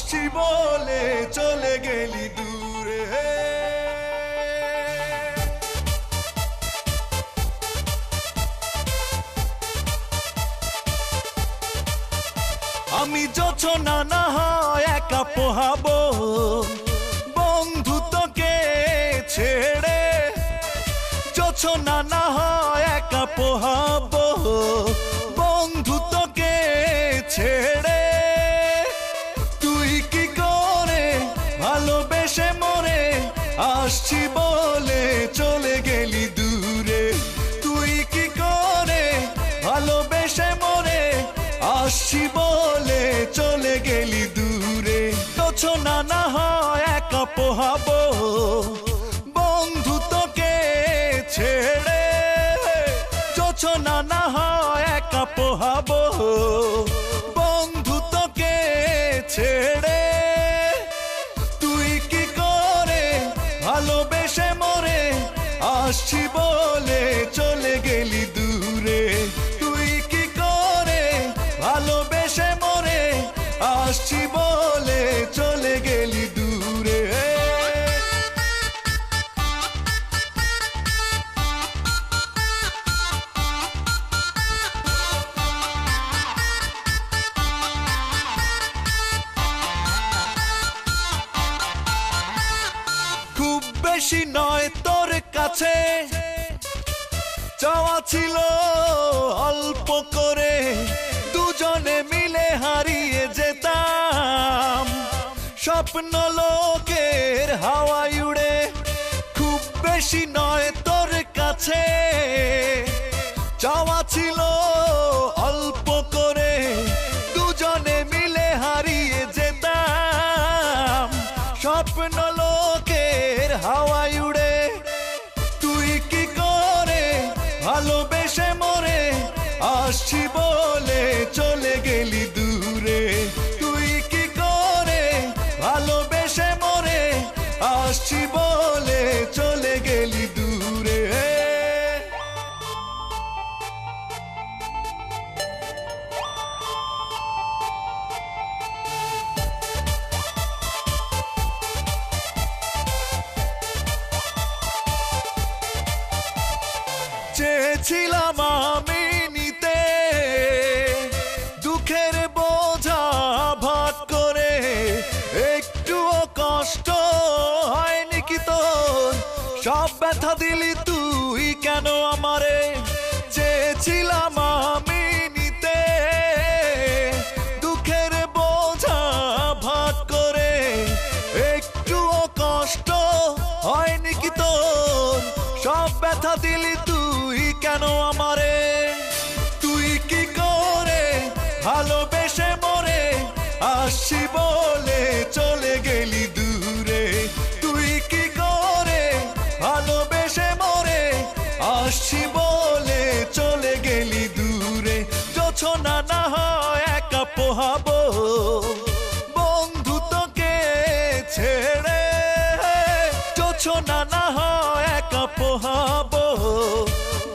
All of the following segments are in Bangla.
আসছি বলে চলে গেলি দূরে। আমি যোছনা না হয় একা পোহাবো বন্ধু তোকে ছেড়ে, যোছনা না হয় একা পোহাবো বন্ধু তোকে ছেড়ে। তুই কি করে ভালোবেসে মরে আসছি বলে চলে গেলি দূরে। তুই কি করে ভালোবেসে মরে আসছি বলে চলে গেলি দূরে। যোছনা না হয় একা পোহাবো বন্ধু তোকে ছেড়ে, যোছনা না হয় একা পোহাবো বন্ধু তোকে ছেড়ে। তুই কি করে ভালোবেসে মরে আসছি বলে চলে গেলি দূরে। তুই কি করে ভালোবেসে মরে আসছি বলে চলে গেলি দূরে। খুব বেশি নয় তোর কাছে চাওয়া ছিল অল্প করে, দুজনে মিলে হারিয়ে যেতাম স্বপ্ন লোকের হাওয়ায় উড়ে। খুব বেশি নয় তোর কাছে চাওয়া ছিল অল্প করে, দুজনে মিলে হারিয়ে যেতাম স্বপ্ন লোকের হাওয়ায় উড়ে। তুই কি করে ভালোবেসে মরে আসছি বলে চলে গেলি দূরে। তুই কি করে ভালোবেসে মরে আসছি বলে চলে গেলি দূরে। চেয়েছিলাম আমি নিতে দুঃখের বোঝা ভাগ করে, একটুও কষ্ট হয়নি কি তোর, সব ব্যথা দিলি তুই কেন আমারে। চেয়েছিলাম আমি নিতে দুঃখের বোঝা ভাগ করে, একটুও কষ্ট হয়নি কি তোর, সব ব্যথা দিলি তুই কেন আমারে। তুই কি করে ভালোবেসে মরে আসছি বলে চলে গেলি দূরে। তুই কি করে ভালোবেসে মরে আসছি বলে চলে গেলি দূরে। যোছনা না হয় একা পোহাবো বন্ধু তোকে ছেড়ে, যোছনা না হয় একা পোহাবো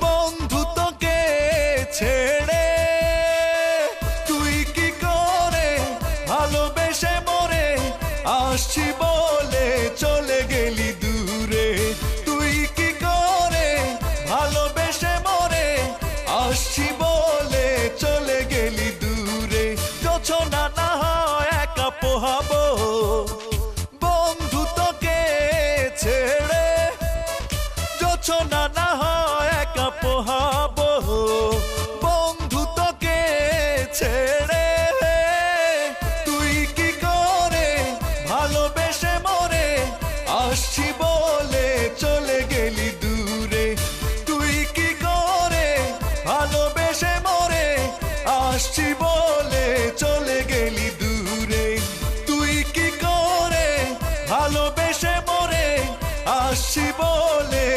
বন্ধু তোকে ছেড়ে। তুই কি করে ভালোবেসে মরে আসছি বলে চলে গেলি দূরে। তুই কি করে ভালোবেসে মরে আসছি বলে চলে গেলি দূরে। যোছনা না হয় একা পোহাবো বন্ধু তোকে ছেড়ে, যোছনা না হয় একা পোহাবো বন্ধু তোকে ছেড়ে। তুই কি করে ভালোবেসে মরে আসছি বলে চলে গেলি দূরে। তুই কি করে ভালোবেসে মরে আসছি বলে চলে গেলি দূরে। তুই কি করে ভালোবেসে মরে আসছি বলে